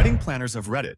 wedding planners of Reddit.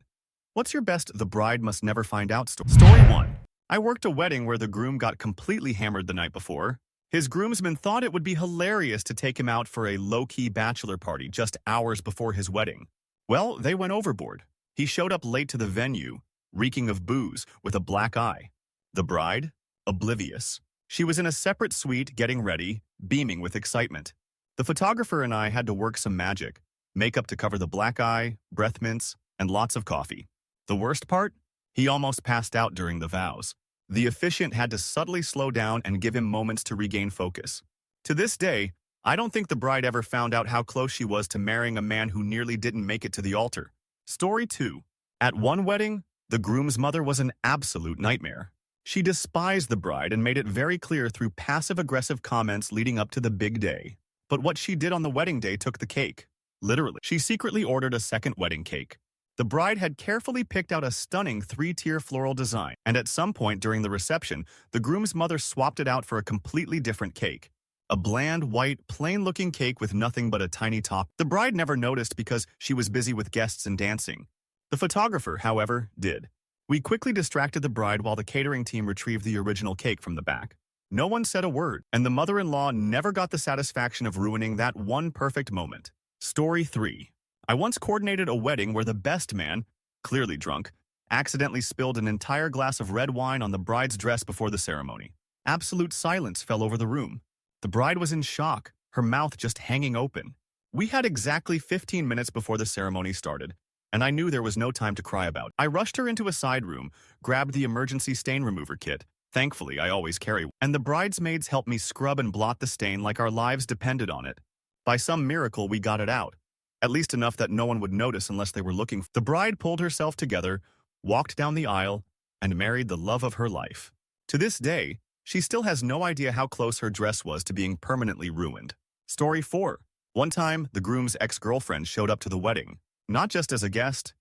What's your best "the bride must never find out" story? Story 1. I worked a wedding where the groom got completely hammered the night before. His groomsmen thought it would be hilarious to take him out for a low-key bachelor party just hours before his wedding. Well, they went overboard. He showed up late to the venue, reeking of booze, with a black eye. The bride? Oblivious. She was in a separate suite getting ready, beaming with excitement. The photographer and I had to work some magic. Makeup to cover the black eye, breath mints, and lots of coffee. The worst part? He almost passed out during the vows. The officiant had to subtly slow down and give him moments to regain focus. To this day, I don't think the bride ever found out how close she was to marrying a man who nearly didn't make it to the altar. Story 2. At one wedding, the groom's mother was an absolute nightmare. She despised the bride and made it very clear through passive-aggressive comments leading up to the big day. But what she did on the wedding day took the cake. Literally, she secretly ordered a second wedding cake. The bride had carefully picked out a stunning 3-tier floral design, and at some point during the reception, the groom's mother swapped it out for a completely different cake. A bland, white, plain-looking cake with nothing but a tiny top. The bride never noticed because she was busy with guests and dancing. The photographer, however, did. We quickly distracted the bride while the catering team retrieved the original cake from the back. No one said a word, and the mother-in-law never got the satisfaction of ruining that one perfect moment. Story 3. I once coordinated a wedding where the best man, clearly drunk, accidentally spilled an entire glass of red wine on the bride's dress before the ceremony. Absolute silence fell over the room. The bride was in shock, her mouth just hanging open. We had exactly 15 minutes before the ceremony started, and I knew there was no time to cry about. I rushed her into a side room, grabbed the emergency stain remover kit. Thankfully, I always carry one, and the bridesmaids helped me scrub and blot the stain like our lives depended on it. By some miracle, we got it out. At least enough that no one would notice unless they were looking. The bride pulled herself together, walked down the aisle, and married the love of her life. To this day, she still has no idea how close her dress was to being permanently ruined. Story 4. One time, the groom's ex-girlfriend showed up to the wedding. Not just as a guest.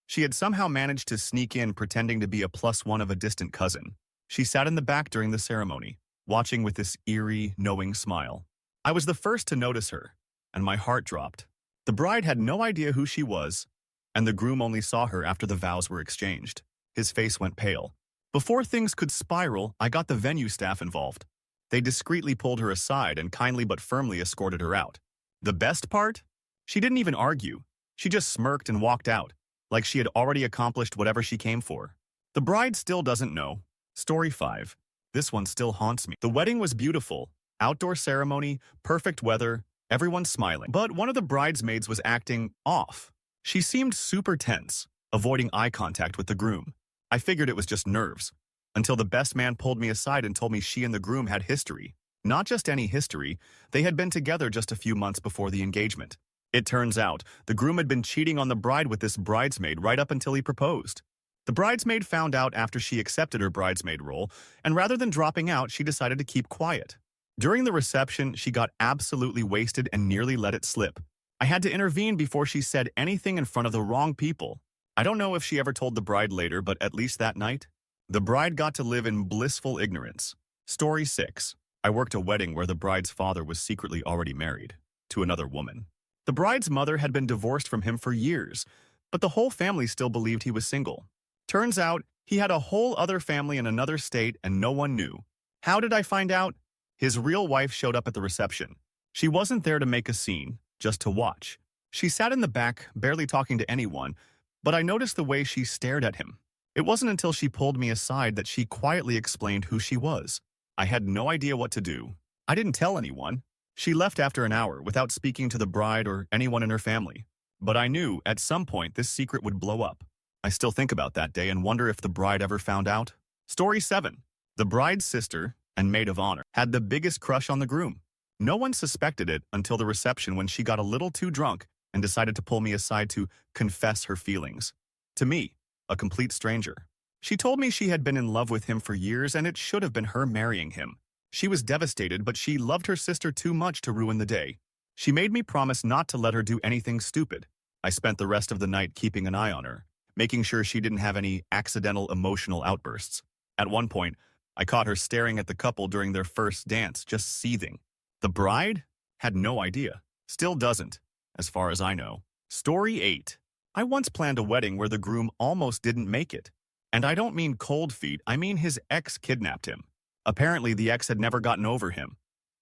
She had somehow managed to sneak in pretending to be a +1 of a distant cousin. She sat in the back during the ceremony, watching with this eerie, knowing smile. I was the first to notice her, and my heart dropped. The bride had no idea who she was, and the groom only saw her after the vows were exchanged. His face went pale. Before things could spiral, I got the venue staff involved. They discreetly pulled her aside and kindly but firmly escorted her out. The best part? She didn't even argue. She just smirked and walked out, like she had already accomplished whatever she came for. The bride still doesn't know. Story 5. This one still haunts me. The wedding was beautiful. Outdoor ceremony, perfect weather, everyone smiling. But one of the bridesmaids was acting off. She seemed super tense, avoiding eye contact with the groom. I figured it was just nerves, until the best man pulled me aside and told me she and the groom had history. Not just any history, they had been together just a few months before the engagement. It turns out, the groom had been cheating on the bride with this bridesmaid right up until he proposed. The bridesmaid found out after she accepted her bridesmaid role, and rather than dropping out, she decided to keep quiet. During the reception, she got absolutely wasted and nearly let it slip. I had to intervene before she said anything in front of the wrong people. I don't know if she ever told the bride later, but at least that night, the bride got to live in blissful ignorance. Story 6. I worked a wedding where the bride's father was secretly already married to another woman. The bride's mother had been divorced from him for years, but the whole family still believed he was single. Turns out, he had a whole other family in another state and no one knew. How did I find out? His real wife showed up at the reception. She wasn't there to make a scene, just to watch. She sat in the back, barely talking to anyone, but I noticed the way she stared at him. It wasn't until she pulled me aside that she quietly explained who she was. I had no idea what to do. I didn't tell anyone. She left after an hour without speaking to the bride or anyone in her family. But I knew at some point this secret would blow up. I still think about that day and wonder if the bride ever found out. Story 7. The bride's sister and maid of honor had the biggest crush on the groom. No one suspected it until the reception when she got a little too drunk and decided to pull me aside to confess her feelings. To me, a complete stranger. She told me she had been in love with him for years and it should have been her marrying him. She was devastated, but she loved her sister too much to ruin the day. She made me promise not to let her do anything stupid. I spent the rest of the night keeping an eye on her, making sure she didn't have any accidental emotional outbursts. At one point, I caught her staring at the couple during their first dance, just seething. The bride had no idea. Still doesn't, as far as I know. Story 8. I once planned a wedding where the groom almost didn't make it. And I don't mean cold feet, I mean his ex kidnapped him. Apparently, the ex had never gotten over him.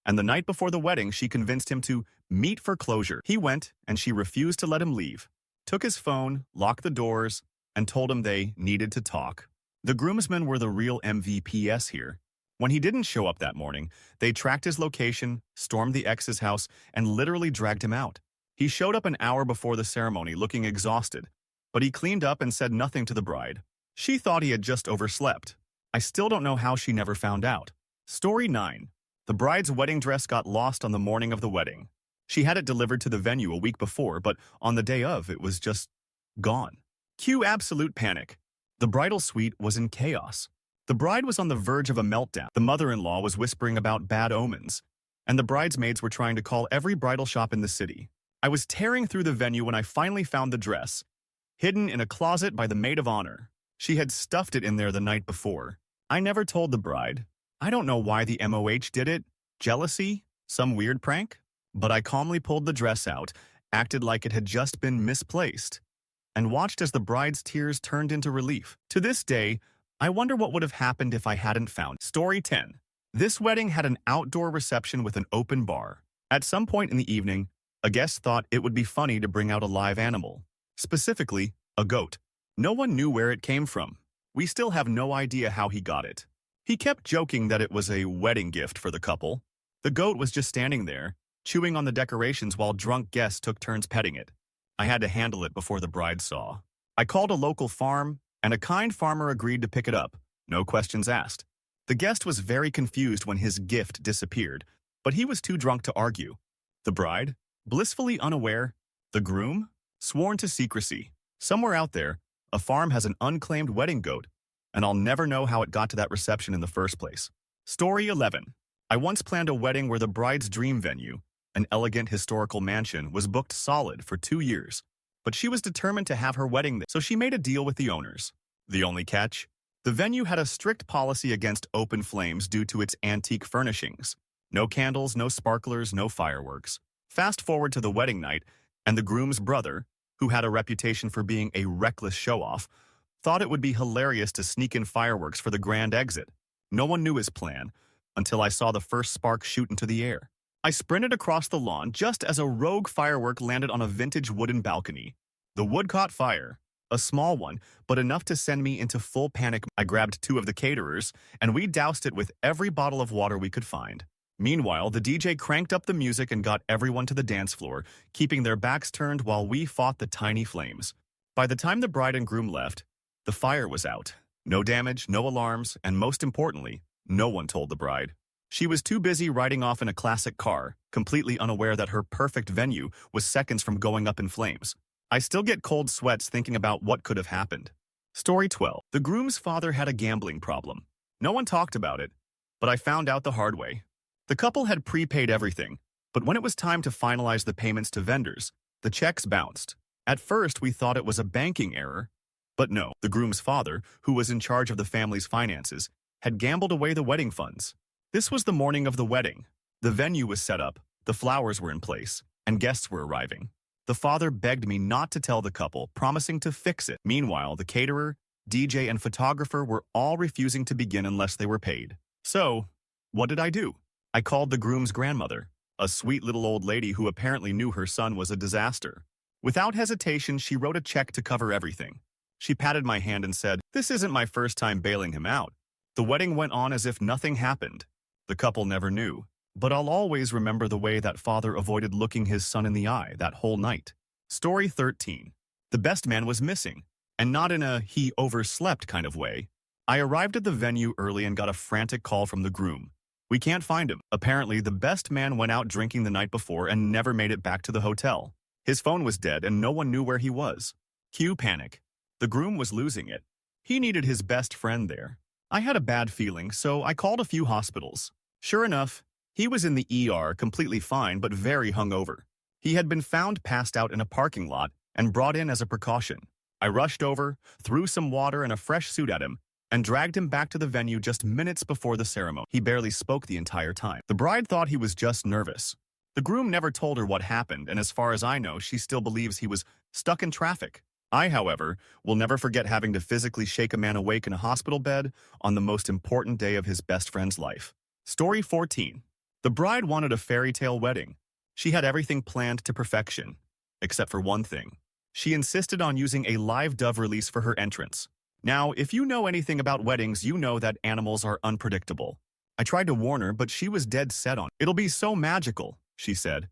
And the night before the wedding, she convinced him to meet for closure. He went, and she refused to let him leave. Took his phone, locked the doors, and told him they needed to talk. The groomsmen were the real MVPs here. When he didn't show up that morning, they tracked his location, stormed the ex's house, and literally dragged him out. He showed up an hour before the ceremony looking exhausted, but he cleaned up and said nothing to the bride. She thought he had just overslept. I still don't know how she never found out. Story 9. The bride's wedding dress got lost on the morning of the wedding. She had it delivered to the venue a week before, but on the day of, it was just gone. Cue absolute panic. The bridal suite was in chaos. The bride was on the verge of a meltdown. The mother-in-law was whispering about bad omens, and the bridesmaids were trying to call every bridal shop in the city. I was tearing through the venue when I finally found the dress, hidden in a closet by the maid of honor. She had stuffed it in there the night before. I never told the bride. I don't know why the MOH did it. Jealousy? Some weird prank? But I calmly pulled the dress out, acted like it had just been misplaced, and watched as the bride's tears turned into relief. To this day, I wonder what would have happened if I hadn't found it. Story 10. This wedding had an outdoor reception with an open bar. At some point in the evening, a guest thought it would be funny to bring out a live animal, specifically a goat. No one knew where it came from. We still have no idea how he got it. He kept joking that it was a wedding gift for the couple. The goat was just standing there, chewing on the decorations while drunk guests took turns petting it. I had to handle it before the bride saw. I called a local farm, and a kind farmer agreed to pick it up, no questions asked. The guest was very confused when his gift disappeared, but he was too drunk to argue. The bride, blissfully unaware, the groom, sworn to secrecy. Somewhere out there, a farm has an unclaimed wedding goat, and I'll never know how it got to that reception in the first place. Story 11. I once planned a wedding where the bride's dream venue, an elegant historical mansion, was booked solid for 2 years. But she was determined to have her wedding there, so she made a deal with the owners. The only catch? The venue had a strict policy against open flames due to its antique furnishings. No candles, no sparklers, no fireworks. Fast forward to the wedding night, and the groom's brother, who had a reputation for being a reckless show-off, thought it would be hilarious to sneak in fireworks for the grand exit. No one knew his plan, until I saw the first spark shoot into the air. I sprinted across the lawn just as a rogue firework landed on a vintage wooden balcony. The wood caught fire, a small one, but enough to send me into full panic. I grabbed 2 of the caterers, and we doused it with every bottle of water we could find. Meanwhile, the DJ cranked up the music and got everyone to the dance floor, keeping their backs turned while we fought the tiny flames. By the time the bride and groom left, the fire was out. No damage, no alarms, and most importantly, no one told the bride. She was too busy riding off in a classic car, completely unaware that her perfect venue was seconds from going up in flames. I still get cold sweats thinking about what could have happened. Story 12. The groom's father had a gambling problem. No one talked about it, but I found out the hard way. The couple had prepaid everything, but when it was time to finalize the payments to vendors, the checks bounced. At first, we thought it was a banking error, but no, the groom's father, who was in charge of the family's finances, had gambled away the wedding funds. This was the morning of the wedding. The venue was set up, the flowers were in place, and guests were arriving. The father begged me not to tell the couple, promising to fix it. Meanwhile, the caterer, DJ, and photographer were all refusing to begin unless they were paid. So, what did I do? I called the groom's grandmother, a sweet little old lady who apparently knew her son was a disaster. Without hesitation, she wrote a check to cover everything. She patted my hand and said, "This isn't my first time bailing him out." The wedding went on as if nothing happened. The couple never knew, but I'll always remember the way that father avoided looking his son in the eye that whole night. Story 13. The best man was missing, and not in a he overslept kind of way. I arrived at the venue early and got a frantic call from the groom. "We can't find him." Apparently, the best man went out drinking the night before and never made it back to the hotel. His phone was dead and no one knew where he was. Cue panic. The groom was losing it. He needed his best friend there. I had a bad feeling, so I called a few hospitals. Sure enough, he was in the ER completely fine but very hungover. He had been found passed out in a parking lot and brought in as a precaution. I rushed over, threw some water and a fresh suit at him, and dragged him back to the venue just minutes before the ceremony. He barely spoke the entire time. The bride thought he was just nervous. The groom never told her what happened, and as far as I know, she still believes he was stuck in traffic. I, however, will never forget having to physically shake a man awake in a hospital bed on the most important day of his best friend's life. Story 14. The bride wanted a fairy tale wedding. She had everything planned to perfection, except for one thing. She insisted on using a live dove release for her entrance. Now, if you know anything about weddings, you know that animals are unpredictable. I tried to warn her, but she was dead set on it. It'll be so magical, she said.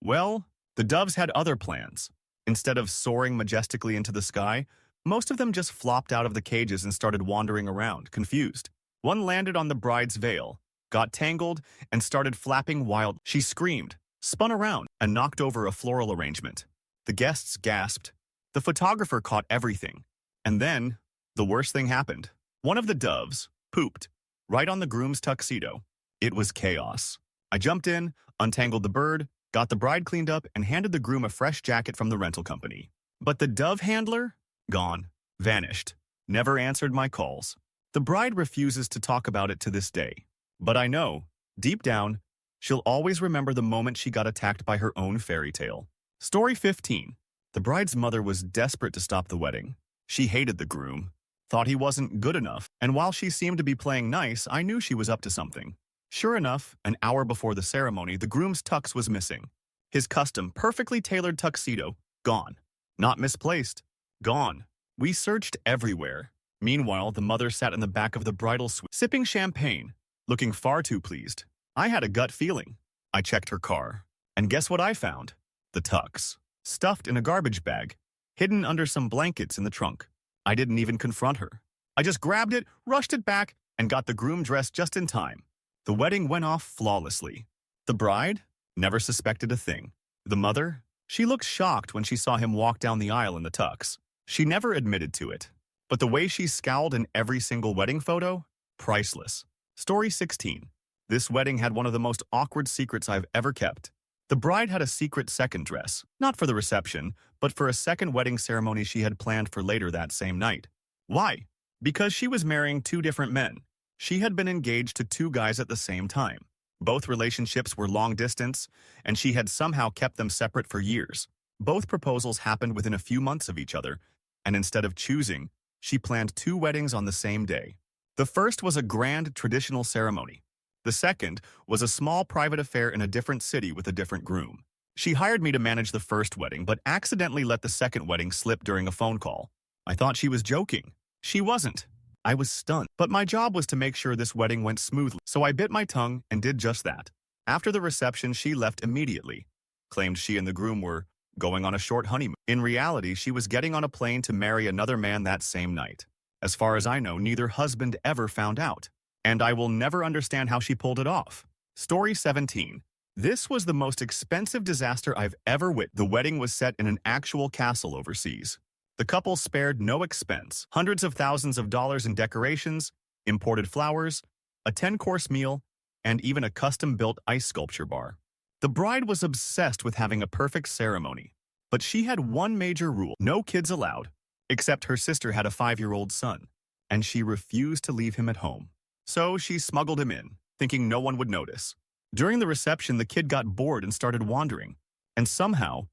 Well, the doves had other plans. Instead of soaring majestically into the sky, most of them just flopped out of the cages and started wandering around, confused. One landed on the bride's veil, got tangled, and started flapping wild. She screamed, spun around, and knocked over a floral arrangement. The guests gasped. The photographer caught everything. And then, the worst thing happened. One of the doves pooped right on the groom's tuxedo. It was chaos. I jumped in, untangled the bird, got the bride cleaned up, and handed the groom a fresh jacket from the rental company. But the dove handler? Gone. Vanished. Never answered my calls. The bride refuses to talk about it to this day. But I know, deep down, she'll always remember the moment she got attacked by her own fairy tale. Story 15. The bride's mother was desperate to stop the wedding. She hated the groom, thought he wasn't good enough, and while she seemed to be playing nice, I knew she was up to something. Sure enough, an hour before the ceremony, the groom's tux was missing. His custom, perfectly tailored tuxedo, gone. Not misplaced, gone. We searched everywhere. Meanwhile, the mother sat in the back of the bridal suite, sipping champagne, looking far too pleased. I had a gut feeling. I checked her car. And guess what I found? The tux, stuffed in a garbage bag, hidden under some blankets in the trunk. I didn't even confront her. I just grabbed it, rushed it back, and got the groom dressed just in time. The wedding went off flawlessly. The bride never suspected a thing. The mother, she looked shocked when she saw him walk down the aisle in the tux. She never admitted to it. But the way she scowled in every single wedding photo, priceless. Story 16. This wedding had one of the most awkward secrets I've ever kept. The bride had a secret second dress, not for the reception, but for a second wedding ceremony she had planned for later that same night. Why? Because she was marrying two different men. She had been engaged to two guys at the same time. Both relationships were long distance, and she had somehow kept them separate for years. Both proposals happened within a few months of each other, and instead of choosing, she planned two weddings on the same day. The first was a grand traditional ceremony. The second was a small private affair in a different city with a different groom. She hired me to manage the first wedding, but accidentally let the second wedding slip during a phone call. I thought she was joking. She wasn't. I was stunned, but my job was to make sure this wedding went smoothly, so I bit my tongue and did just that. After the reception, she left immediately, claimed she and the groom were going on a short honeymoon. In reality, she was getting on a plane to marry another man that same night. As far as I know, neither husband ever found out, and I will never understand how she pulled it off. Story 17. This was the most expensive disaster I've ever witnessed. The wedding was set in an actual castle overseas. The couple spared no expense, hundreds of thousands of dollars in decorations, imported flowers, a 10-course meal, and even a custom-built ice sculpture bar. The bride was obsessed with having a perfect ceremony, but she had one major rule: no kids allowed, except her sister had a 5-year-old son, and she refused to leave him at home. So she smuggled him in, thinking no one would notice. During the reception, the kid got bored and started wandering, and somehow,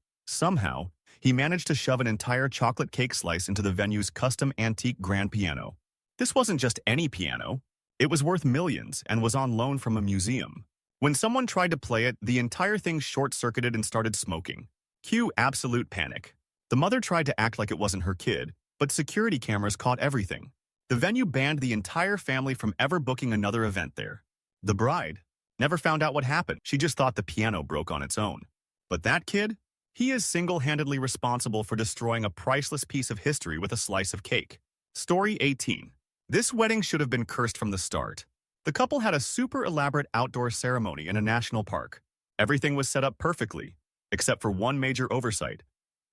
he managed to shove an entire chocolate cake slice into the venue's custom antique grand piano. This wasn't just any piano. It was worth millions and was on loan from a museum. When someone tried to play it, the entire thing short-circuited and started smoking. Cue absolute panic. The mother tried to act like it wasn't her kid, but security cameras caught everything. The venue banned the entire family from ever booking another event there. The bride never found out what happened. She just thought the piano broke on its own. But that kid? He is single-handedly responsible for destroying a priceless piece of history with a slice of cake. Story 18. This wedding should have been cursed from the start. The couple had a super elaborate outdoor ceremony in a national park. Everything was set up perfectly, except for one major oversight.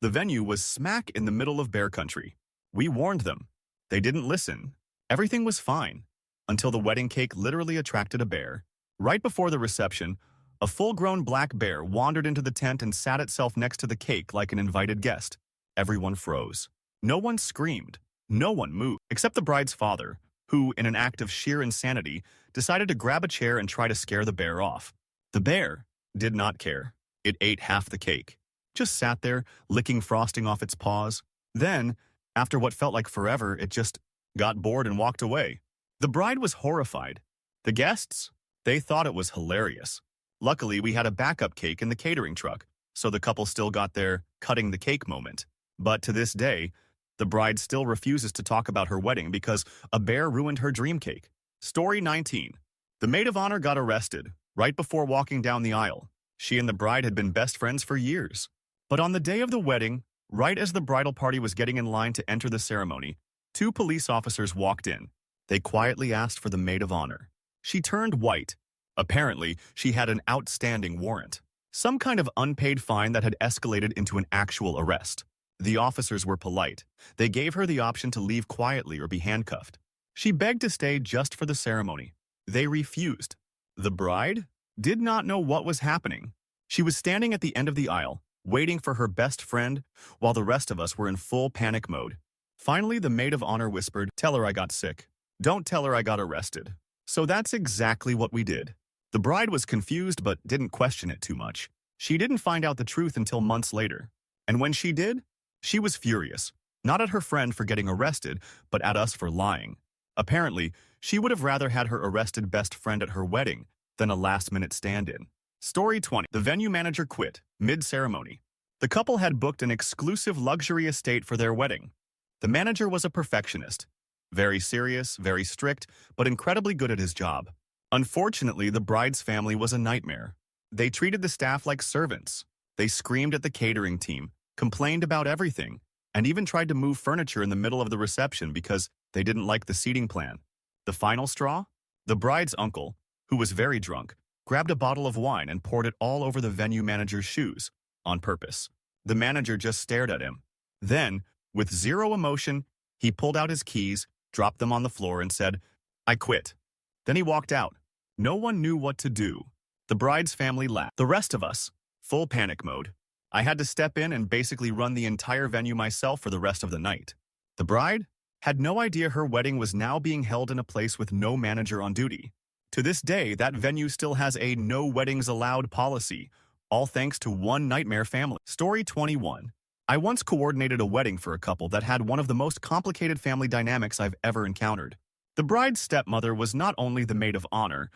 The venue was smack in the middle of bear country. We warned them. They didn't listen. Everything was fine, until the wedding cake literally attracted a bear. Right before the reception, a full-grown black bear wandered into the tent and sat itself next to the cake like an invited guest. Everyone froze. No one screamed. No one moved, except the bride's father, who, in an act of sheer insanity, decided to grab a chair and try to scare the bear off. The bear did not care. It ate half the cake. Just sat there, licking frosting off its paws. Then, after what felt like forever, it just got bored and walked away. The bride was horrified. The guests? They thought it was hilarious. Luckily, we had a backup cake in the catering truck, so the couple still got their cutting the cake moment. But to this day, the bride still refuses to talk about her wedding because a bear ruined her dream cake. Story 19. The maid of honor got arrested right before walking down the aisle. She and the bride had been best friends for years. But on the day of the wedding, right as the bridal party was getting in line to enter the ceremony, two police officers walked in. They quietly asked for the maid of honor. She turned white. Apparently, she had an outstanding warrant. Some kind of unpaid fine that had escalated into an actual arrest. The officers were polite. They gave her the option to leave quietly or be handcuffed. She begged to stay just for the ceremony. They refused. The bride did not know what was happening. She was standing at the end of the aisle, waiting for her best friend, while the rest of us were in full panic mode. Finally, the maid of honor whispered, "Tell her I got sick. Don't tell her I got arrested." So that's exactly what we did. The bride was confused but didn't question it too much. She didn't find out the truth until months later. And when she did, she was furious. Not at her friend for getting arrested, but at us for lying. Apparently, she would have rather had her arrested best friend at her wedding than a last-minute stand-in. Story 20. The venue manager quit mid-ceremony. The couple had booked an exclusive luxury estate for their wedding. The manager was a perfectionist. Very serious, very strict, but incredibly good at his job. Unfortunately, the bride's family was a nightmare. They treated the staff like servants. They screamed at the catering team, complained about everything, and even tried to move furniture in the middle of the reception because they didn't like the seating plan. The final straw? The bride's uncle, who was very drunk, grabbed a bottle of wine and poured it all over the venue manager's shoes, on purpose. The manager just stared at him. Then, with zero emotion, he pulled out his keys, dropped them on the floor, and said, "I quit." Then he walked out. No one knew what to do. The bride's family laughed. The rest of us, full panic mode. I had to step in and basically run the entire venue myself for the rest of the night. The bride had no idea her wedding was now being held in a place with no manager on duty. To this day, that venue still has a no weddings allowed policy, all thanks to one nightmare family. Story 21. I once coordinated a wedding for a couple that had one of the most complicated family dynamics I've ever encountered. The bride's stepmother was not only the maid of honor,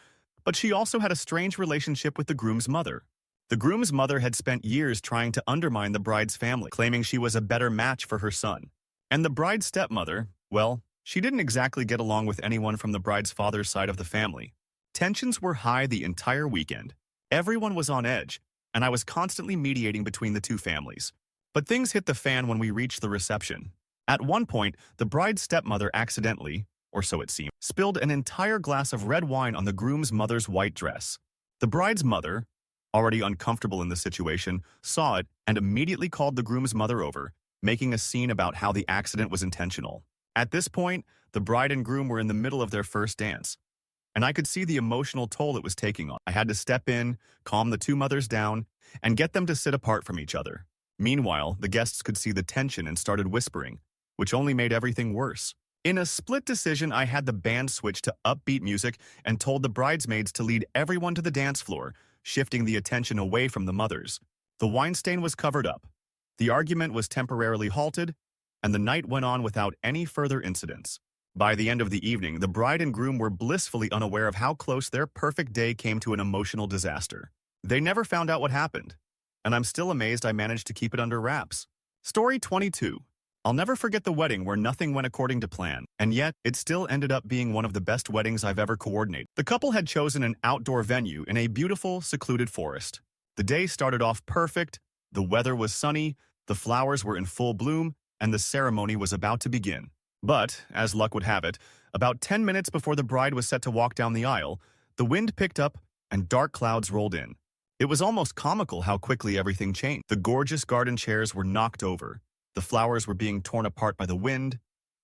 but she also had a strange relationship with the groom's mother. The groom's mother had spent years trying to undermine the bride's family, claiming she was a better match for her son. And the bride's stepmother, well, she didn't exactly get along with anyone from the bride's father's side of the family. Tensions were high the entire weekend. Everyone was on edge, and I was constantly mediating between the two families. But things hit the fan when we reached the reception. At one point, the bride's stepmother accidentally, or so it seemed, spilled an entire glass of red wine on the groom's mother's white dress. The bride's mother, already uncomfortable in the situation, saw it and immediately called the groom's mother over, making a scene about how the accident was intentional. At this point, the bride and groom were in the middle of their first dance, and I could see the emotional toll it was taking on. I had to step in, calm the two mothers down, and get them to sit apart from each other. Meanwhile, the guests could see the tension and started whispering, which only made everything worse. In a split decision, I had the band switch to upbeat music and told the bridesmaids to lead everyone to the dance floor, shifting the attention away from the mothers. The wine stain was covered up. The argument was temporarily halted, and the night went on without any further incidents. By the end of the evening, the bride and groom were blissfully unaware of how close their perfect day came to an emotional disaster. They never found out what happened, and I'm still amazed I managed to keep it under wraps. Story 22. I'll never forget the wedding where nothing went according to plan, and yet it still ended up being one of the best weddings I've ever coordinated. The couple had chosen an outdoor venue in a beautiful, secluded forest. The day started off perfect, the weather was sunny, the flowers were in full bloom, and the ceremony was about to begin. But, as luck would have it, about 10 minutes before the bride was set to walk down the aisle, the wind picked up and dark clouds rolled in. It was almost comical how quickly everything changed. The gorgeous garden chairs were knocked over. The flowers were being torn apart by the wind,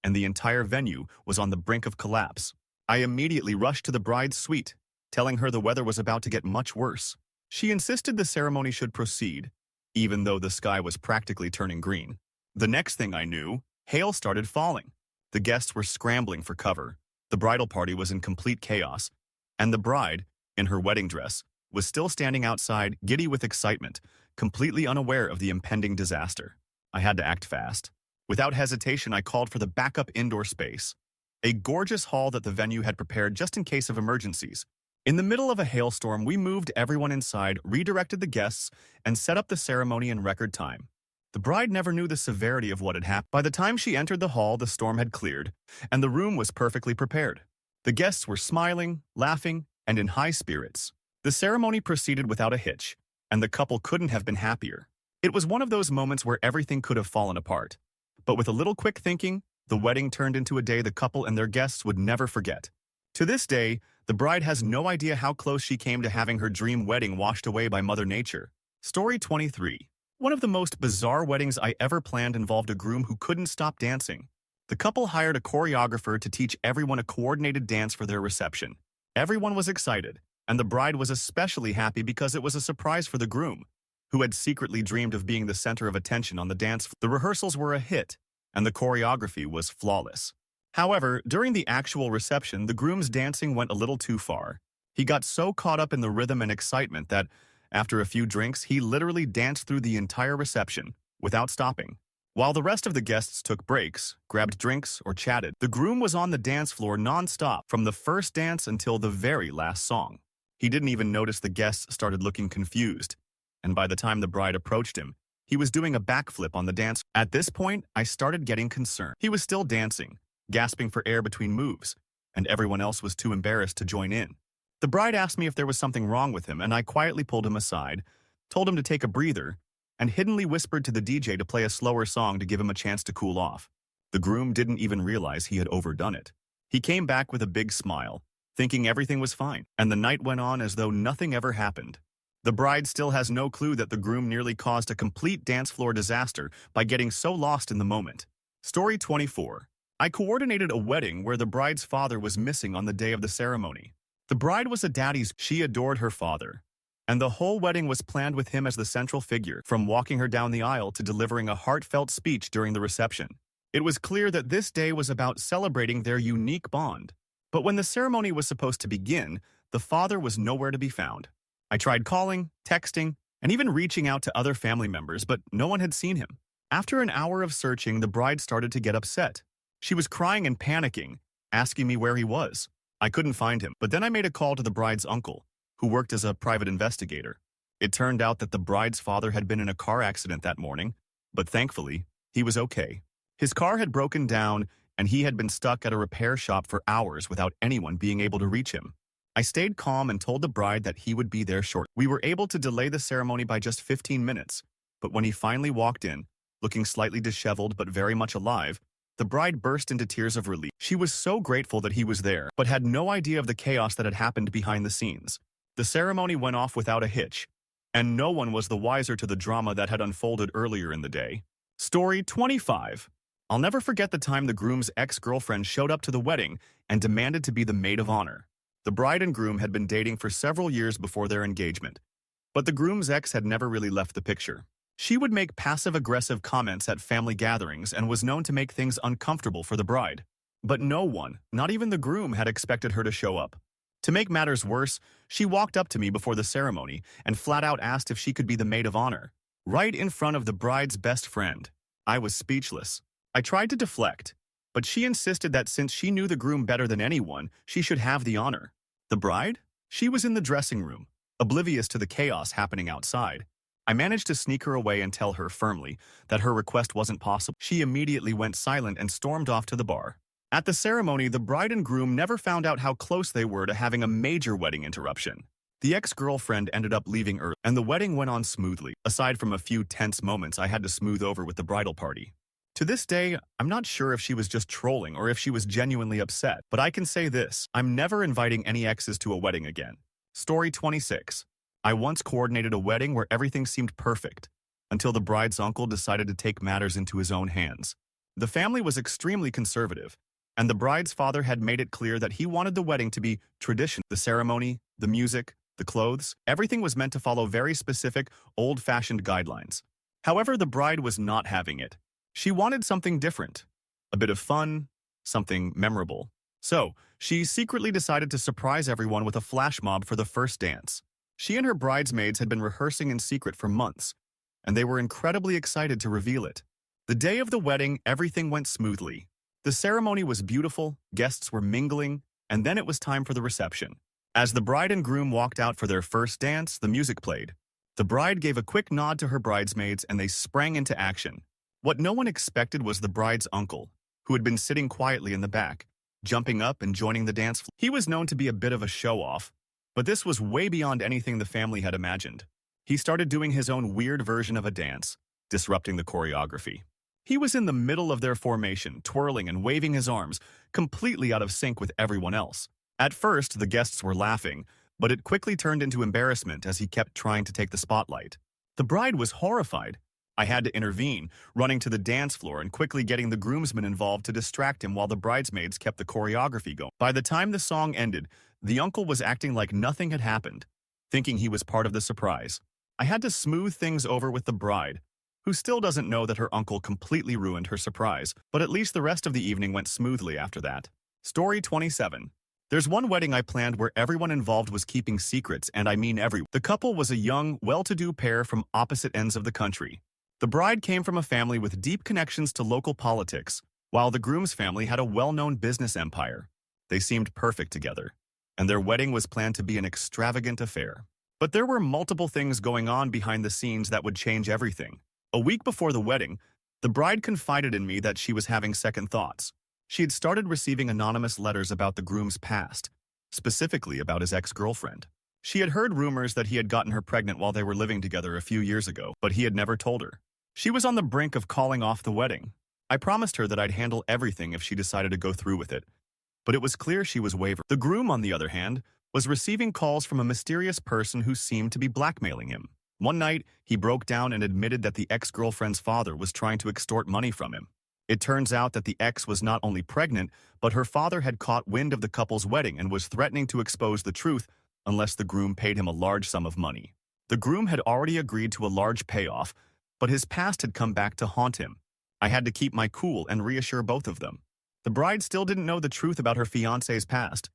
and the entire venue was on the brink of collapse. I immediately rushed to the bride's suite, telling her the weather was about to get much worse. She insisted the ceremony should proceed, even though the sky was practically turning green. The next thing I knew, hail started falling. The guests were scrambling for cover. The bridal party was in complete chaos, and the bride, in her wedding dress, was still standing outside, giddy with excitement, completely unaware of the impending disaster. I had to act fast. Without hesitation, I called for the backup indoor space, a gorgeous hall that the venue had prepared just in case of emergencies. In the middle of a hailstorm, we moved everyone inside, redirected the guests, and set up the ceremony in record time. The bride never knew the severity of what had happened. By the time she entered the hall, the storm had cleared, and the room was perfectly prepared. The guests were smiling, laughing, and in high spirits. The ceremony proceeded without a hitch, and the couple couldn't have been happier. It was one of those moments where everything could have fallen apart. But with a little quick thinking, the wedding turned into a day the couple and their guests would never forget. To this day, the bride has no idea how close she came to having her dream wedding washed away by Mother Nature. Story 23. One of the most bizarre weddings I ever planned involved a groom who couldn't stop dancing. The couple hired a choreographer to teach everyone a coordinated dance for their reception. Everyone was excited, and the bride was especially happy because it was a surprise for the groom, who had secretly dreamed of being the center of attention on the dance floor. The rehearsals were a hit, and the choreography was flawless. However, during the actual reception, the groom's dancing went a little too far. He got so caught up in the rhythm and excitement that, after a few drinks, he literally danced through the entire reception, without stopping. While the rest of the guests took breaks, grabbed drinks, or chatted, the groom was on the dance floor non-stop from the first dance until the very last song. He didn't even notice the guests started looking confused, and by the time the bride approached him, he was doing a backflip on the dance. At this point, I started getting concerned. He was still dancing, gasping for air between moves, and everyone else was too embarrassed to join in. The bride asked me if there was something wrong with him, and I quietly pulled him aside, told him to take a breather, and hiddenly whispered to the DJ to play a slower song to give him a chance to cool off. The groom didn't even realize he had overdone it. He came back with a big smile, thinking everything was fine, and the night went on as though nothing ever happened. The bride still has no clue that the groom nearly caused a complete dance floor disaster by getting so lost in the moment. Story 24. I coordinated a wedding where the bride's father was missing on the day of the ceremony. The bride was a daddy's. She adored her father, and the whole wedding was planned with him as the central figure, from walking her down the aisle to delivering a heartfelt speech during the reception. It was clear that this day was about celebrating their unique bond. But when the ceremony was supposed to begin, the father was nowhere to be found. I tried calling, texting, and even reaching out to other family members, but no one had seen him. After an hour of searching, the bride started to get upset. She was crying and panicking, asking me where he was. I couldn't find him, but then I made a call to the bride's uncle, who worked as a private investigator. It turned out that the bride's father had been in a car accident that morning, but thankfully, he was okay. His car had broken down, and he had been stuck at a repair shop for hours without anyone being able to reach him. I stayed calm and told the bride that he would be there shortly. We were able to delay the ceremony by just 15 minutes, but when he finally walked in, looking slightly disheveled but very much alive, the bride burst into tears of relief. She was so grateful that he was there, but had no idea of the chaos that had happened behind the scenes. The ceremony went off without a hitch, and no one was the wiser to the drama that had unfolded earlier in the day. Story 25. I'll never forget the time the groom's ex-girlfriend showed up to the wedding and demanded to be the maid of honor. The bride and groom had been dating for several years before their engagement, but the groom's ex had never really left the picture. She would make passive-aggressive comments at family gatherings and was known to make things uncomfortable for the bride. But no one, not even the groom, had expected her to show up. To make matters worse, she walked up to me before the ceremony and flat out asked if she could be the maid of honor, right in front of the bride's best friend. I was speechless. I tried to deflect, but she insisted that since she knew the groom better than anyone, she should have the honor. The bride? She was in the dressing room, oblivious to the chaos happening outside. I managed to sneak her away and tell her firmly that her request wasn't possible. She immediately went silent and stormed off to the bar. At the ceremony, the bride and groom never found out how close they were to having a major wedding interruption. The ex-girlfriend ended up leaving early, and the wedding went on smoothly, aside from a few tense moments I had to smooth over with the bridal party. To this day, I'm not sure if she was just trolling or if she was genuinely upset, but I can say this: I'm never inviting any exes to a wedding again. Story 26. I once coordinated a wedding where everything seemed perfect, until the bride's uncle decided to take matters into his own hands. The family was extremely conservative, and the bride's father had made it clear that he wanted the wedding to be traditional. The ceremony, the music, the clothes, everything was meant to follow very specific, old-fashioned guidelines. However, the bride was not having it. She wanted something different, a bit of fun, something memorable. So, she secretly decided to surprise everyone with a flash mob for the first dance. She and her bridesmaids had been rehearsing in secret for months, and they were incredibly excited to reveal it. The day of the wedding, everything went smoothly. The ceremony was beautiful, guests were mingling, and then it was time for the reception. As the bride and groom walked out for their first dance, the music played. The bride gave a quick nod to her bridesmaids and they sprang into action. What no one expected was the bride's uncle, who had been sitting quietly in the back, jumping up and joining the dance floor. He was known to be a bit of a show-off, but this was way beyond anything the family had imagined. He started doing his own weird version of a dance, disrupting the choreography. He was in the middle of their formation, twirling and waving his arms, completely out of sync with everyone else. At first, the guests were laughing, but it quickly turned into embarrassment as he kept trying to take the spotlight. The bride was horrified. I had to intervene, running to the dance floor and quickly getting the groomsmen involved to distract him while the bridesmaids kept the choreography going. By the time the song ended, the uncle was acting like nothing had happened, thinking he was part of the surprise. I had to smooth things over with the bride, who still doesn't know that her uncle completely ruined her surprise, but at least the rest of the evening went smoothly after that. Story 27. There's one wedding I planned where everyone involved was keeping secrets, and I mean everyone. The couple was a young, well-to-do pair from opposite ends of the country. The bride came from a family with deep connections to local politics, while the groom's family had a well-known business empire. They seemed perfect together, and their wedding was planned to be an extravagant affair. But there were multiple things going on behind the scenes that would change everything. A week before the wedding, the bride confided in me that she was having second thoughts. She had started receiving anonymous letters about the groom's past, specifically about his ex-girlfriend. She had heard rumors that he had gotten her pregnant while they were living together a few years ago, but he had never told her. She was on the brink of calling off the wedding. I promised her that I'd handle everything if she decided to go through with it, but it was clear she was wavering. The groom, on the other hand, was receiving calls from a mysterious person who seemed to be blackmailing him. One night, he broke down and admitted that the ex-girlfriend's father was trying to extort money from him. It turns out that the ex was not only pregnant, but her father had caught wind of the couple's wedding and was threatening to expose the truth unless the groom paid him a large sum of money. The groom had already agreed to a large payoff, but his past had come back to haunt him. I had to keep my cool and reassure both of them. The bride still didn't know the truth about her fiancé's past,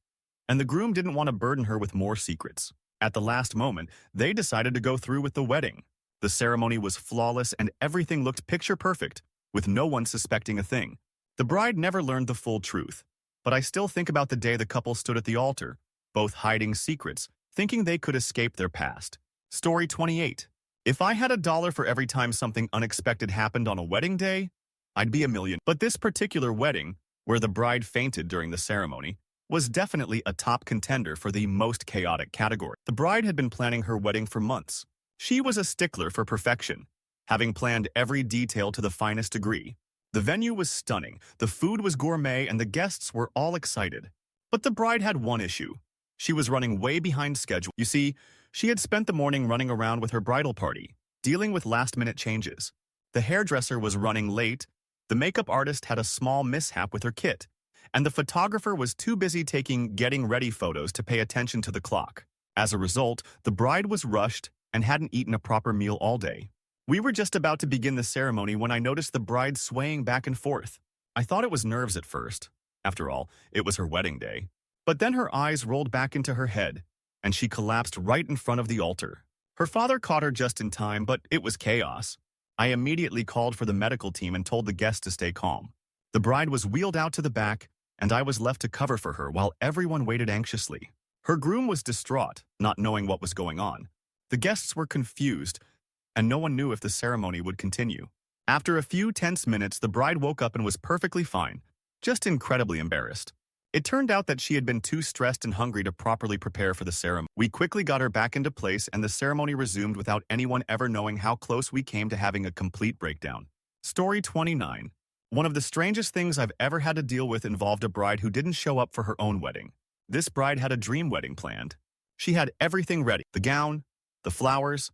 and the groom didn't want to burden her with more secrets. At the last moment, they decided to go through with the wedding. The ceremony was flawless and everything looked picture perfect, with no one suspecting a thing. The bride never learned the full truth, but I still think about the day the couple stood at the altar, both hiding secrets, thinking they could escape their past. Story 28. If I had $1 for every time something unexpected happened on a wedding day, I'd be a million. But this particular wedding, where the bride fainted during the ceremony, was definitely a top contender for the most chaotic category. The bride had been planning her wedding for months. She was a stickler for perfection, having planned every detail to the finest degree. The venue was stunning, the food was gourmet, and the guests were all excited. But the bride had one issue. She was running way behind schedule. You see, she had spent the morning running around with her bridal party, dealing with last-minute changes. The hairdresser was running late, the makeup artist had a small mishap with her kit, and the photographer was too busy taking getting-ready photos to pay attention to the clock. As a result, the bride was rushed and hadn't eaten a proper meal all day. We were just about to begin the ceremony when I noticed the bride swaying back and forth. I thought it was nerves at first. After all, it was her wedding day. But then her eyes rolled back into her head, and she collapsed right in front of the altar. Her father caught her just in time, but it was chaos. I immediately called for the medical team and told the guests to stay calm. The bride was wheeled out to the back, and I was left to cover for her while everyone waited anxiously. Her groom was distraught, not knowing what was going on. The guests were confused, and no one knew if the ceremony would continue. After a few tense minutes, the bride woke up and was perfectly fine, just incredibly embarrassed. It turned out that she had been too stressed and hungry to properly prepare for the ceremony. We quickly got her back into place and the ceremony resumed without anyone ever knowing how close we came to having a complete breakdown. Story 29. One of the strangest things I've ever had to deal with involved a bride who didn't show up for her own wedding. This bride had a dream wedding planned. She had everything ready, the gown, the flowers,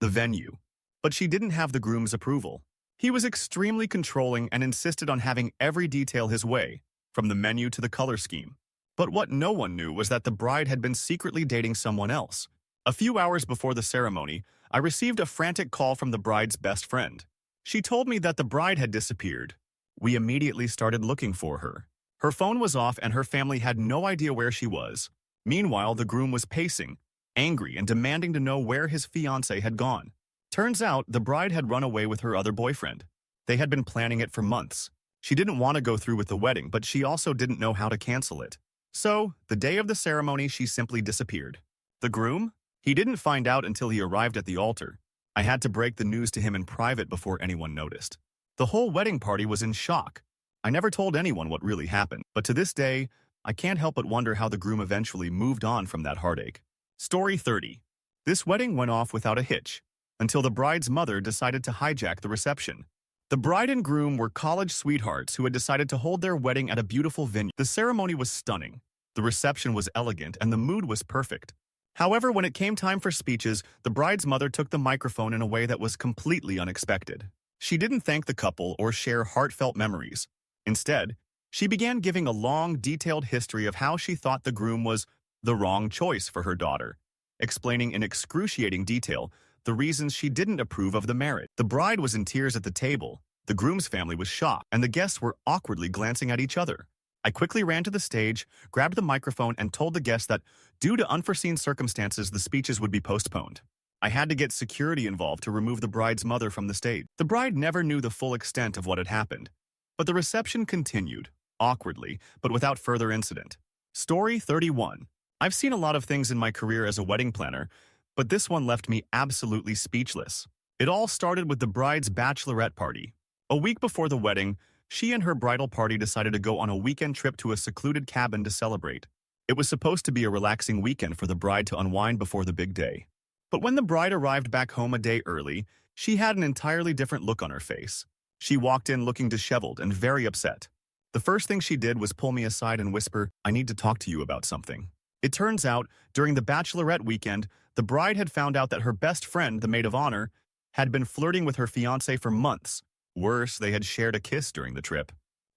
the venue. But she didn't have the groom's approval. He was extremely controlling and insisted on having every detail his way, from the menu to the color scheme. But what no one knew was that the bride had been secretly dating someone else. A few hours before the ceremony, I received a frantic call from the bride's best friend. She told me that the bride had disappeared. We immediately started looking for her. Her phone was off and her family had no idea where she was. Meanwhile, the groom was pacing, angry and demanding to know where his fiancée had gone. Turns out, the bride had run away with her other boyfriend. They had been planning it for months. She didn't want to go through with the wedding, but she also didn't know how to cancel it. So, the day of the ceremony, she simply disappeared. The groom? He didn't find out until he arrived at the altar. I had to break the news to him in private before anyone noticed. The whole wedding party was in shock. I never told anyone what really happened, but to this day, I can't help but wonder how the groom eventually moved on from that heartache. Story 30. This wedding went off without a hitch, until the bride's mother decided to hijack the reception. The bride and groom were college sweethearts who had decided to hold their wedding at a beautiful venue. The ceremony was stunning, the reception was elegant, and the mood was perfect. However, when it came time for speeches, the bride's mother took the microphone in a way that was completely unexpected. She didn't thank the couple or share heartfelt memories. Instead, she began giving a long, detailed history of how she thought the groom was the wrong choice for her daughter, explaining in excruciating detail the reasons she didn't approve of the marriage. The bride was in tears at the table, the groom's family was shocked, and the guests were awkwardly glancing at each other. I quickly ran to the stage, grabbed the microphone, and told the guests that, due to unforeseen circumstances, the speeches would be postponed. I had to get security involved to remove the bride's mother from the stage. The bride never knew the full extent of what had happened, but the reception continued, awkwardly, but without further incident. Story 31. I've seen a lot of things in my career as a wedding planner, but this one left me absolutely speechless. It all started with the bride's bachelorette party. A week before the wedding, she and her bridal party decided to go on a weekend trip to a secluded cabin to celebrate. It was supposed to be a relaxing weekend for the bride to unwind before the big day. But when the bride arrived back home a day early, she had an entirely different look on her face. She walked in looking disheveled and very upset. The first thing she did was pull me aside and whisper, "I need to talk to you about something." It turns out, during the bachelorette weekend, the bride had found out that her best friend, the maid of honor, had been flirting with her fiancé for months. Worse, they had shared a kiss during the trip.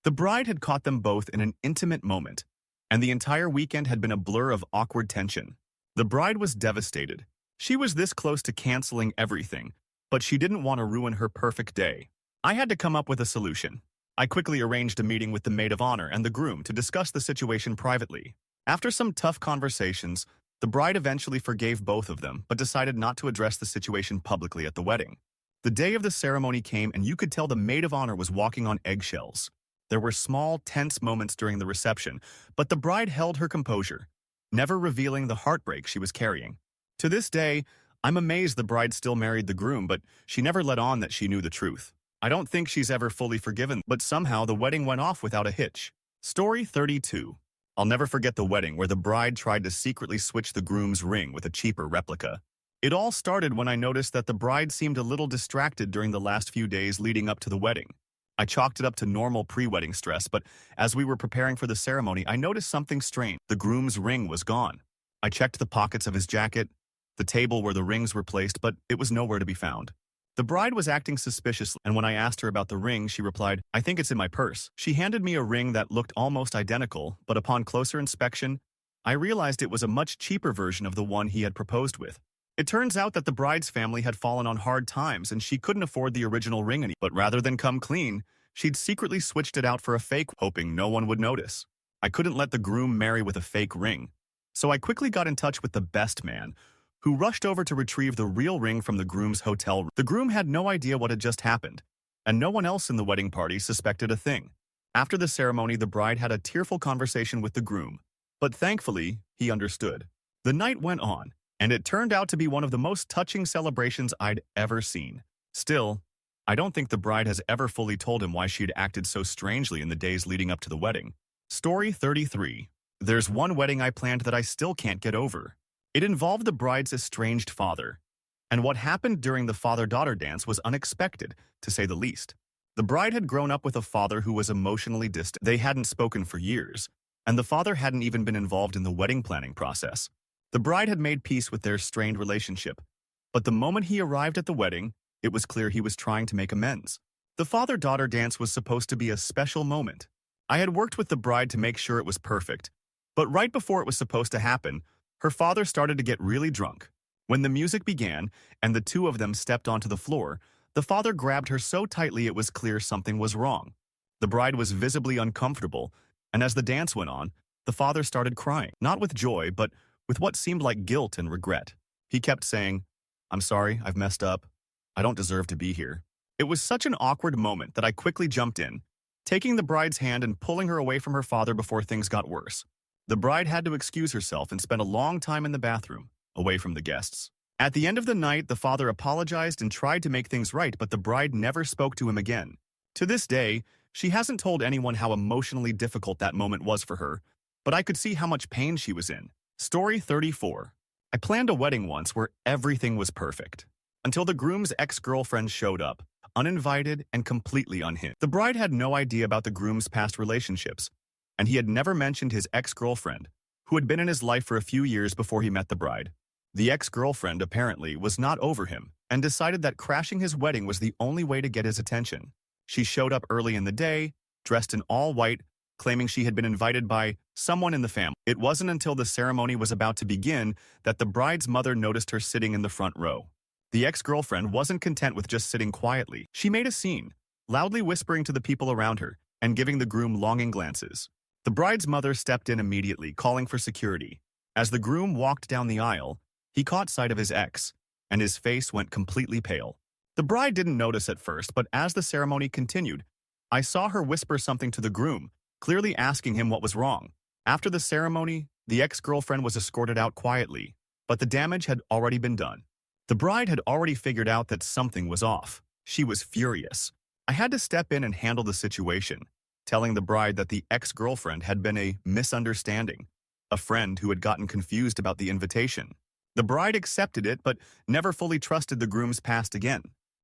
The bride had caught them both in an intimate moment, and the entire weekend had been a blur of awkward tension. The bride was devastated. She was this close to canceling everything, but she didn't want to ruin her perfect day. I had to come up with a solution. I quickly arranged a meeting with the maid of honor and the groom to discuss the situation privately. After some tough conversations, the bride eventually forgave both of them, but decided not to address the situation publicly at the wedding. The day of the ceremony came, and you could tell the maid of honor was walking on eggshells. There were small, tense moments during the reception, but the bride held her composure, never revealing the heartbreak she was carrying. To this day, I'm amazed the bride still married the groom, but she never let on that she knew the truth. I don't think she's ever fully forgiven, but somehow the wedding went off without a hitch. Story 32. I'll never forget the wedding where the bride tried to secretly switch the groom's ring with a cheaper replica. It all started when I noticed that the bride seemed a little distracted during the last few days leading up to the wedding. I chalked it up to normal pre-wedding stress, but as we were preparing for the ceremony, I noticed something strange. The groom's ring was gone. I checked the pockets of his jacket, the table where the rings were placed, but it was nowhere to be found. The bride was acting suspiciously, and when I asked her about the ring, she replied, "I think it's in my purse." She handed me a ring that looked almost identical, but upon closer inspection, I realized it was a much cheaper version of the one he had proposed with. It turns out that the bride's family had fallen on hard times and she couldn't afford the original ring anymore. But rather than come clean, she'd secretly switched it out for a fake, hoping no one would notice. I couldn't let the groom marry with a fake ring, so I quickly got in touch with the best man, who rushed over to retrieve the real ring from the groom's hotel room. The groom had no idea what had just happened, and no one else in the wedding party suspected a thing. After the ceremony, the bride had a tearful conversation with the groom, but thankfully, he understood. The night went on, and it turned out to be one of the most touching celebrations I'd ever seen. Still, I don't think the bride has ever fully told him why she'd acted so strangely in the days leading up to the wedding. Story 33. There's one wedding I planned that I still can't get over. It involved the bride's estranged father, and what happened during the father-daughter dance was unexpected, to say the least. The bride had grown up with a father who was emotionally distant. They hadn't spoken for years, and the father hadn't even been involved in the wedding planning process. The bride had made peace with their strained relationship, but the moment he arrived at the wedding, it was clear he was trying to make amends. The father-daughter dance was supposed to be a special moment. I had worked with the bride to make sure it was perfect, but right before it was supposed to happen, her father started to get really drunk. When the music began and the two of them stepped onto the floor, the father grabbed her so tightly it was clear something was wrong. The bride was visibly uncomfortable, and as the dance went on, the father started crying, not with joy, but with what seemed like guilt and regret. He kept saying, "I'm sorry, I've messed up. I don't deserve to be here." It was such an awkward moment that I quickly jumped in, taking the bride's hand and pulling her away from her father before things got worse. The bride had to excuse herself and spend a long time in the bathroom, away from the guests. At the end of the night, the father apologized and tried to make things right, but the bride never spoke to him again. To this day, she hasn't told anyone how emotionally difficult that moment was for her, but I could see how much pain she was in. Story 34. I planned a wedding once where everything was perfect, until the groom's ex-girlfriend showed up, uninvited and completely unhinged. The bride had no idea about the groom's past relationships, and he had never mentioned his ex-girlfriend, who had been in his life for a few years before he met the bride. The ex-girlfriend apparently was not over him and decided that crashing his wedding was the only way to get his attention. She showed up early in the day, dressed in all white, claiming she had been invited by someone in the family. It wasn't until the ceremony was about to begin that the bride's mother noticed her sitting in the front row. The ex-girlfriend wasn't content with just sitting quietly. She made a scene, loudly whispering to the people around her and giving the groom longing glances. The bride's mother stepped in immediately, calling for security. As the groom walked down the aisle, he caught sight of his ex, and his face went completely pale. The bride didn't notice at first, but as the ceremony continued, I saw her whisper something to the groom, clearly asking him what was wrong. After the ceremony, the ex-girlfriend was escorted out quietly, but the damage had already been done. The bride had already figured out that something was off. She was furious. I had to step in and handle the situation, telling the bride that the ex-girlfriend had been a misunderstanding, a friend who had gotten confused about the invitation. The bride accepted it, but never fully trusted the groom's past again.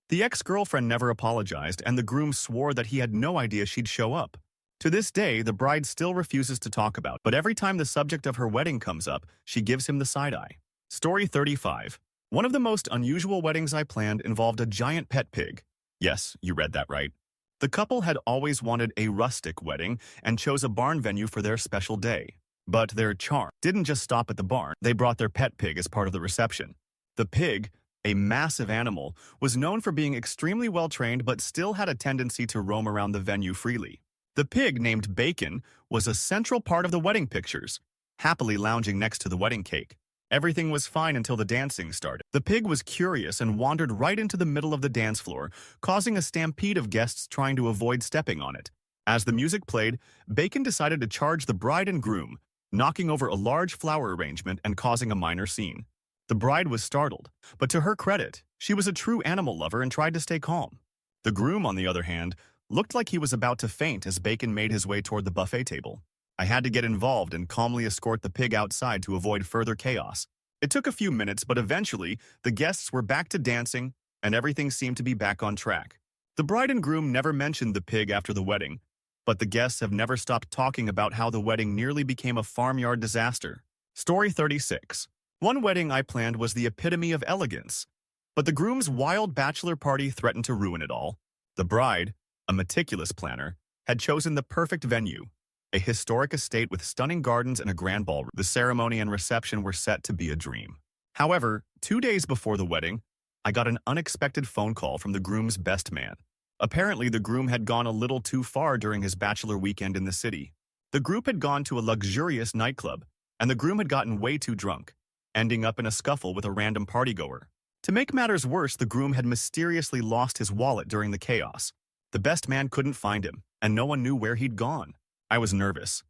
The ex-girlfriend never apologized, and the groom swore that he had no idea she'd show up. To this day, the bride still refuses to talk about it, but every time the subject of her wedding comes up, she gives him the side-eye. Story 35. One of the most unusual weddings I planned involved a giant pet pig. Yes, you read that right. The couple had always wanted a rustic wedding and chose a barn venue for their special day. But their charm didn't just stop at the barn. They brought their pet pig as part of the reception. The pig, a massive animal, was known for being extremely well-trained but still had a tendency to roam around the venue freely. The pig, named Bacon, was a central part of the wedding pictures, happily lounging next to the wedding cake. Everything was fine until the dancing started. The pig was curious and wandered right into the middle of the dance floor, causing a stampede of guests trying to avoid stepping on it. As the music played, Bacon decided to charge the bride and groom, knocking over a large flower arrangement and causing a minor scene. The bride was startled, but to her credit, she was a true animal lover and tried to stay calm. The groom, on the other hand, looked like he was about to faint as Bacon made his way toward the buffet table. I had to get involved and calmly escort the pig outside to avoid further chaos. It took a few minutes, but eventually, the guests were back to dancing, and everything seemed to be back on track. The bride and groom never mentioned the pig after the wedding, but the guests have never stopped talking about how the wedding nearly became a farmyard disaster. Story 36. One wedding I planned was the epitome of elegance, but the groom's wild bachelor party threatened to ruin it all. The bride, a meticulous planner, had chosen the perfect venue, a historic estate with stunning gardens and a grand ballroom. The ceremony and reception were set to be a dream. However, 2 days before the wedding, I got an unexpected phone call from the groom's best man. Apparently, the groom had gone a little too far during his bachelor weekend in the city. The group had gone to a luxurious nightclub, and the groom had gotten way too drunk, ending up in a scuffle with a random partygoer. To make matters worse, the groom had mysteriously lost his wallet during the chaos. The best man couldn't find him, and no one knew where he'd gone. I was nervous.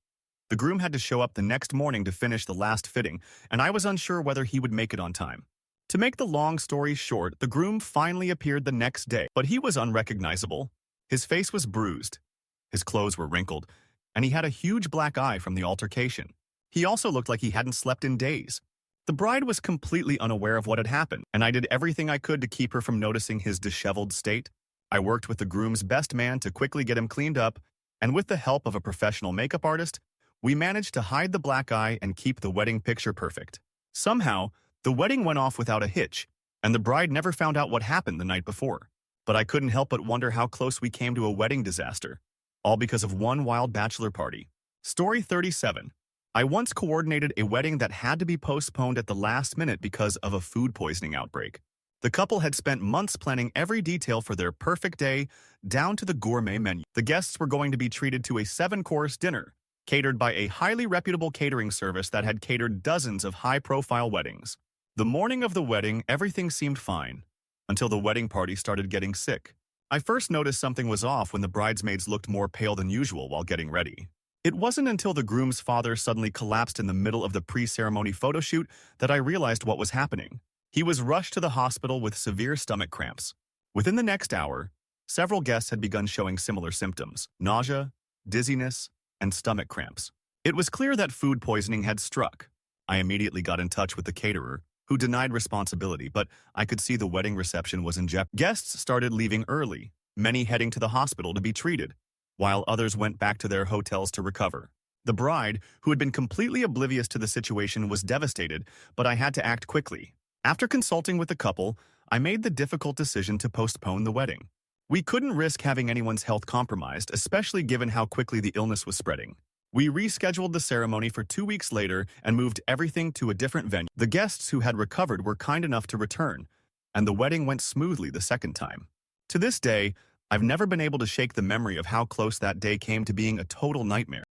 The groom had to show up the next morning to finish the last fitting, and I was unsure whether he would make it on time. To make the long story short, the groom finally appeared the next day, but he was unrecognizable. His face was bruised, his clothes were wrinkled, and he had a huge black eye from the altercation. He also looked like he hadn't slept in days. The bride was completely unaware of what had happened, and I did everything I could to keep her from noticing his disheveled state. I worked with the groom's best man to quickly get him cleaned up, and with the help of a professional makeup artist, we managed to hide the black eye and keep the wedding picture perfect. Somehow, the wedding went off without a hitch, and the bride never found out what happened the night before. But I couldn't help but wonder how close we came to a wedding disaster, all because of one wild bachelor party. Story 37. I once coordinated a wedding that had to be postponed at the last minute because of a food poisoning outbreak. The couple had spent months planning every detail for their perfect day, down to the gourmet menu. The guests were going to be treated to a 7-course dinner, catered by a highly reputable catering service that had catered dozens of high-profile weddings. The morning of the wedding, everything seemed fine, until the wedding party started getting sick. I first noticed something was off when the bridesmaids looked more pale than usual while getting ready. It wasn't until the groom's father suddenly collapsed in the middle of the pre-ceremony photo shoot that I realized what was happening. He was rushed to the hospital with severe stomach cramps. Within the next hour, several guests had begun showing similar symptoms: nausea, dizziness, and stomach cramps. It was clear that food poisoning had struck. I immediately got in touch with the caterer, who denied responsibility, but I could see the wedding reception was in jeopardy. Guests started leaving early, many heading to the hospital to be treated, while others went back to their hotels to recover. The bride, who had been completely oblivious to the situation, was devastated, but I had to act quickly. After consulting with the couple, I made the difficult decision to postpone the wedding. We couldn't risk having anyone's health compromised, especially given how quickly the illness was spreading. We rescheduled the ceremony for 2 weeks later and moved everything to a different venue. The guests who had recovered were kind enough to return, and the wedding went smoothly the second time. To this day, I've never been able to shake the memory of how close that day came to being a total nightmare.